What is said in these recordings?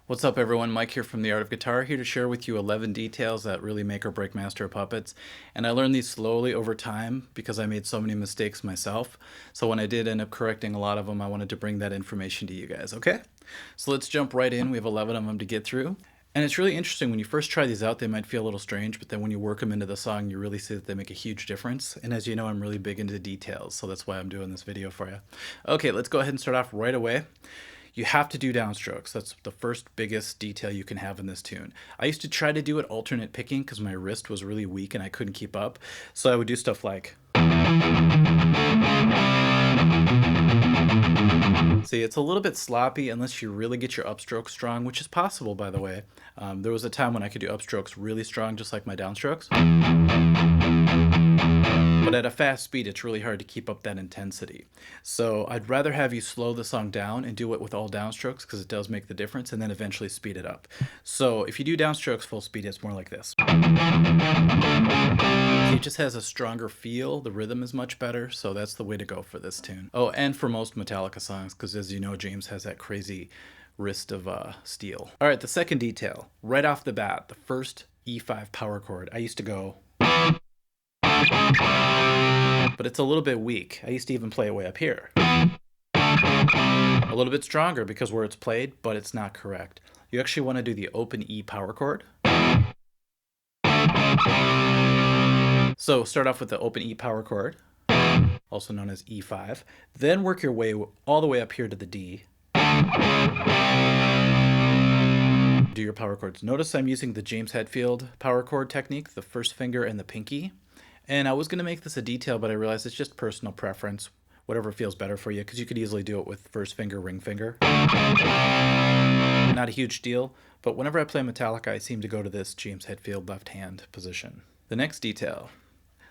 What's up everyone, Mike here from The Art of Guitar, here to share with you 11 details that really make or break Master of Puppets. And I learned these slowly over time because I made so many mistakes myself. So when I did end up correcting a lot of them, I wanted to bring that information to you guys, okay? So let's jump right in. We have 11 of them to get through. And it's really interesting, when you first try these out, they might feel a little strange, but then when you work them into the song, you really see that they make a huge difference. And as you know, I'm really big into details, so that's why I'm doing this video for you. Okay, let's go ahead and start off right away. You have to do downstrokes. That's the first biggest detail you can have in this tune. I used to try to do it alternate picking because my wrist was really weak and I couldn't keep up. So I would do stuff like... See, it's a little bit sloppy unless you really get your upstrokes strong, which is possible, by the way. There was a time when I could do upstrokes really strong, just like my downstrokes. But at a fast speed, it's really hard to keep up that intensity. So I'd rather have you slow the song down and do it with all downstrokes because it does make the difference, and then eventually speed it up. So if you do downstrokes full speed, it's more like this. It just has a stronger feel. The rhythm is much better, so that's the way to go for this tune. Oh, and for most Metallica songs, because as you know, James has that crazy wrist of steel. All right, the second detail, right off the bat, the first E5 power chord. I used to go... but it's a little bit weak. I used to even play it way up here. A little bit stronger because where it's played, but it's not correct. You actually want to do the open E power chord. So start off with the open E power chord, also known as E5. Then work your way all the way up here to the D. Do your power chords. Notice I'm using the James Hetfield power chord technique, the first finger and the pinky. And I was going to make this a detail, but I realized it's just personal preference, whatever feels better for you, because you could easily do it with first finger, ring finger. Not a huge deal, but whenever I play Metallica, I seem to go to this James Hetfield left hand position. The next detail,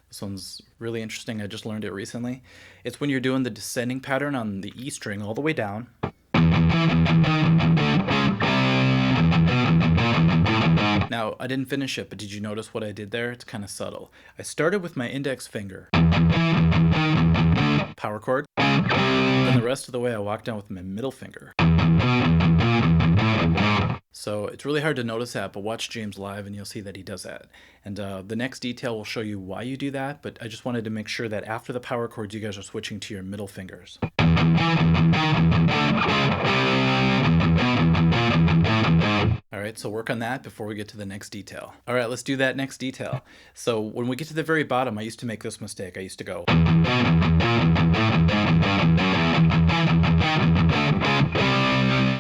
this one's really interesting, I just learned it recently. It's when you're doing the descending pattern on the E string all the way down. Now, I didn't finish it, but did you notice what I did there? It's kind of subtle. I started with my index finger, power chord, and the rest of the way I walked down with my middle finger. So it's really hard to notice that, but watch James live and you'll see that he does that. And the next detail will show you why you do that, but I just wanted to make sure that after the power chords, you guys are switching to your middle fingers. Alright, so work on that before we get to the next detail. Alright, let's do that next detail. So when we get to the very bottom, I used to make this mistake. I used to go...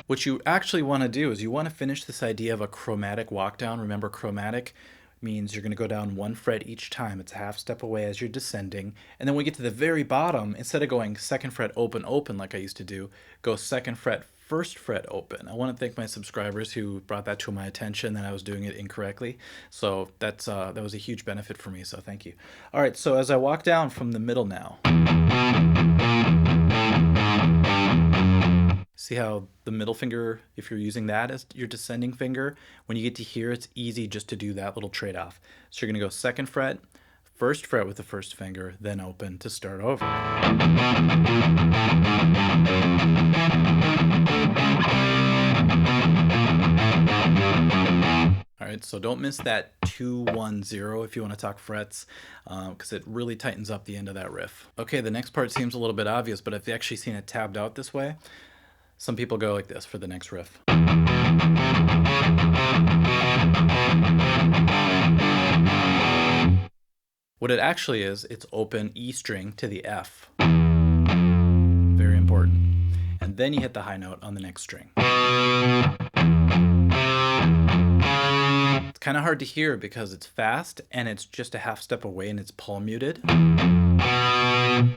What you actually want to do is you want to finish this idea of a chromatic walk down. Remember, chromatic means you're going to go down one fret each time. It's a half step away as you're descending. And then when we get to the very bottom, instead of going second fret open open like I used to do, go second fret first fret open. I want to thank my subscribers who brought that to my attention that I was doing it incorrectly. So that was a huge benefit for me, so thank you. All right, so as I walk down from the middle now, see how the middle finger, if you're using that as your descending finger, when you get to here, it's easy just to do that little trade-off. So you're going to go second fret, first fret with the first finger, then open to start over. All right, so don't miss that 2-1-0 if you want to talk frets, because it really tightens up the end of that riff. Okay, the next part seems a little bit obvious, but I've actually seen it tabbed out this way. Some people go like this for the next riff. What it actually is, it's open E string to the F. Very important. And then you hit the high note on the next string. It's kind of hard to hear because it's fast and it's just a half step away and it's palm muted.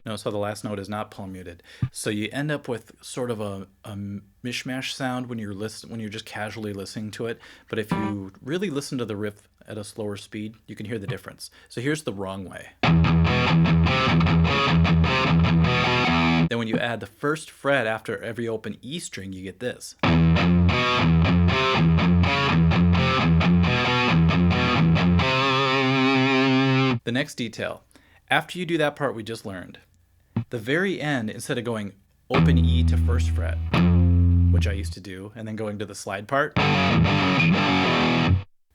Notice how the last note is not palm muted. So you end up with sort of a mishmash sound when you're just casually listening to it. But if you really listen to the riff at a slower speed, you can hear the difference. So here's the wrong way. Then when you add the first fret after every open E string, you get this. The next detail. After you do that part we just learned, the very end, instead of going open E to first fret, which I used to do, and then going to the slide part,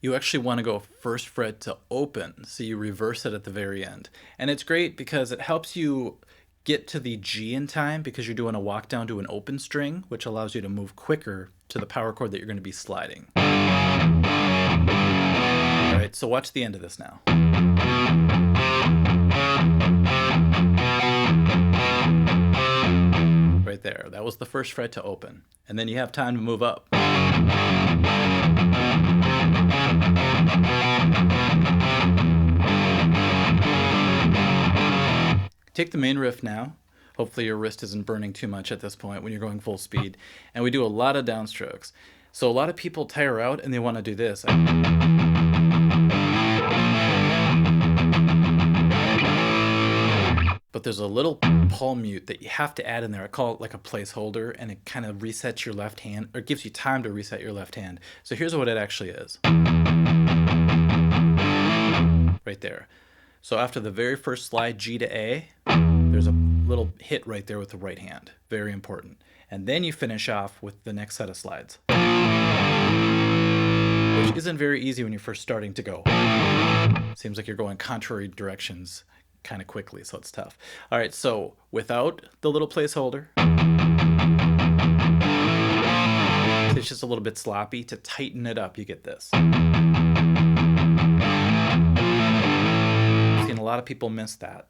you actually want to go first fret to open, so you reverse it at the very end. And it's great because it helps you get to the G in time because you're doing a walk down to an open string, which allows you to move quicker to the power chord that you're going to be sliding. All right, so watch the end of this now. Right there, that was the first fret to open. And then you have time to move up. Take the main riff now. Hopefully your wrist isn't burning too much at this point when you're going full speed. And we do a lot of downstrokes. So a lot of people tire out and they want to do this. But there's a little palm mute that you have to add in there. I call it like a placeholder, and it kind of resets your left hand, or gives you time to reset your left hand. So here's what it actually is. Right there. So after the very first slide, G to A, there's a little hit right there with the right hand. Very important. And then you finish off with the next set of slides, which isn't very easy when you're first starting to go. Seems like you're going contrary directions kind of quickly, so it's tough. All right, so without the little placeholder, it's just a little bit sloppy. To tighten it up, you get this. I've seen a lot of people miss that.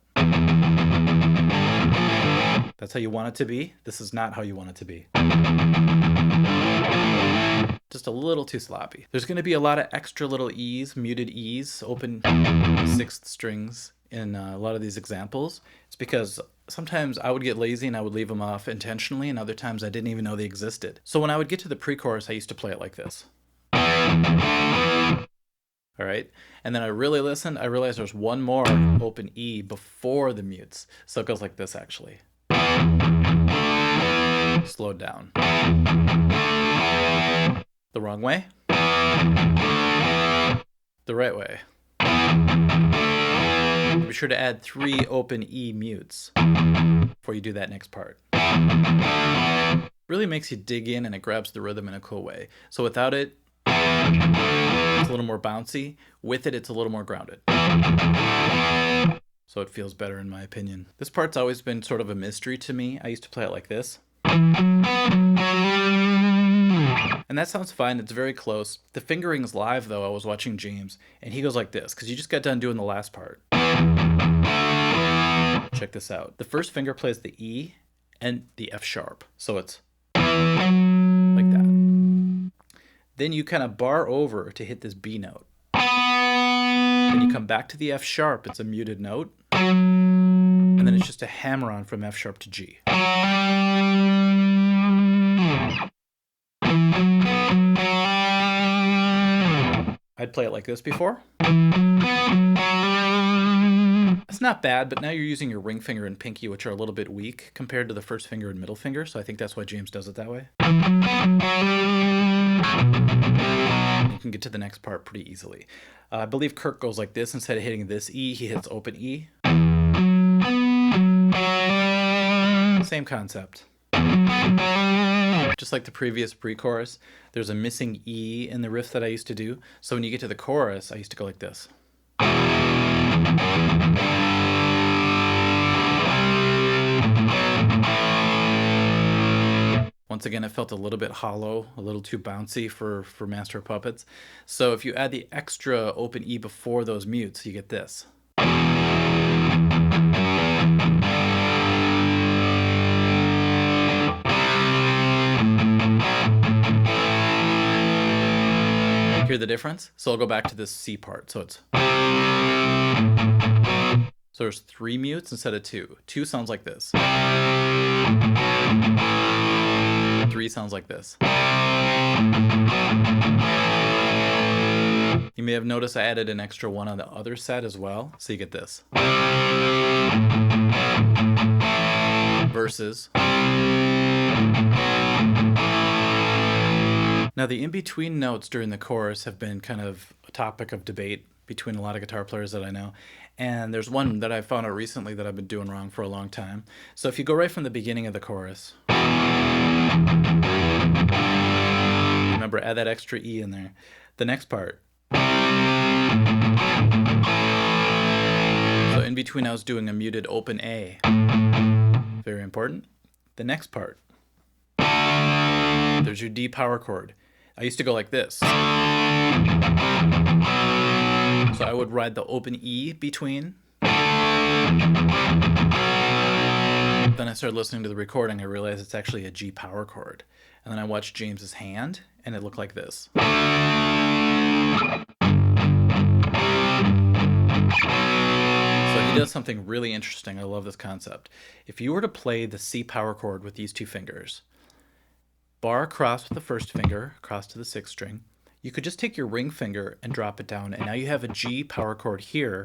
That's how you want it to be. This is not how you want it to be. Just a little too sloppy. There's going to be a lot of extra little E's, muted E's, open sixth strings in a lot of these examples. It's because sometimes I would get lazy and I would leave them off intentionally, and other times I didn't even know they existed. So when I would get to the pre-chorus, I used to play it like this. All right, and then I really listened. I realized there's one more open E before the mutes. So it goes like this actually. Slowed down. The wrong way. The right way. Be sure to add 3 open E mutes before you do that next part. Really makes you dig in, and it grabs the rhythm in a cool way. So without it, it's a little more bouncy. With it, it's a little more grounded. So it feels better in my opinion. This part's always been sort of a mystery to me. I used to play it like this. And that sounds fine, it's very close. The fingering's live though. I was watching James, and he goes like this, because you just got done doing the last part. Check this out. The first finger plays the E and the F sharp. So it's like that. Then you kind of bar over to hit this B note. Then you come back to the F sharp, it's a muted note. And then it's just a hammer on from F sharp to G. I'd play it like this before. It's not bad, but now you're using your ring finger and pinky, which are a little bit weak compared to the first finger and middle finger, so I think that's why James does it that way. You can get to the next part pretty easily. I believe Kirk goes like this. Instead of hitting this E, he hits open E. Same concept. Just like the previous pre-chorus, there's a missing E in the riff that I used to do. So when you get to the chorus, I used to go like this. Once again, it felt a little bit hollow, a little too bouncy for Master of Puppets. So if you add the extra open E before those mutes, you get this. Hear the difference? So I'll go back to this C part. So there's 3 mutes instead of 2. 2 sounds like this. 3 sounds like this. You may have noticed I added an extra one on the other set as well. So you get this. Versus. Now the in-between notes during the chorus have been kind of a topic of debate between a lot of guitar players that I know. And there's one that I found out recently that I've been doing wrong for a long time. So if you go right from the beginning of the chorus, remember, add that extra E in there. The next part. So in between I was doing a muted open A. Very important. The next part. There's your D power chord. I used to go like this. So I would ride the open E between. Then I started listening to the recording. I realized it's actually a G power chord. And then I watched James's hand, and it looked like this. So he does something really interesting. I love this concept. If you were to play the C power chord with these two fingers, bar across with the first finger, across to the sixth string, you could just take your ring finger and drop it down, and now you have a G power chord here.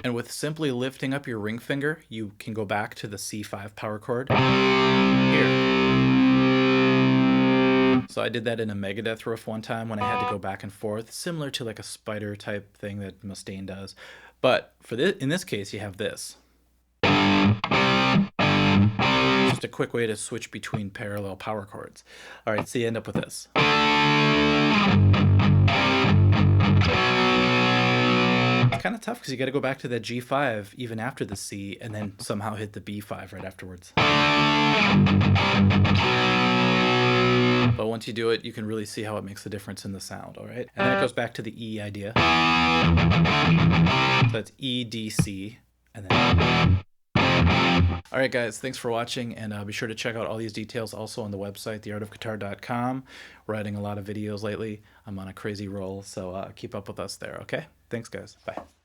And with simply lifting up your ring finger, you can go back to the C5 power chord here. So I did that in a Megadeth riff one time when I had to go back and forth, similar to like a spider type thing that Mustaine does. But for this, in this case, you have this. Just a quick way to switch between parallel power chords. All right, so you end up with this. It's kind of tough because you got to go back to that G5 even after the C and then somehow hit the B5 right afterwards. But once you do it, you can really see how it makes a difference in the sound, all right? And then it goes back to the E idea. So that's E, D, C, and then... All right, guys, thanks for watching, and be sure to check out all these details also on the website, theartofguitar.com. We're writing a lot of videos lately. I'm on a crazy roll, so keep up with us there, okay? Thanks, guys. Bye.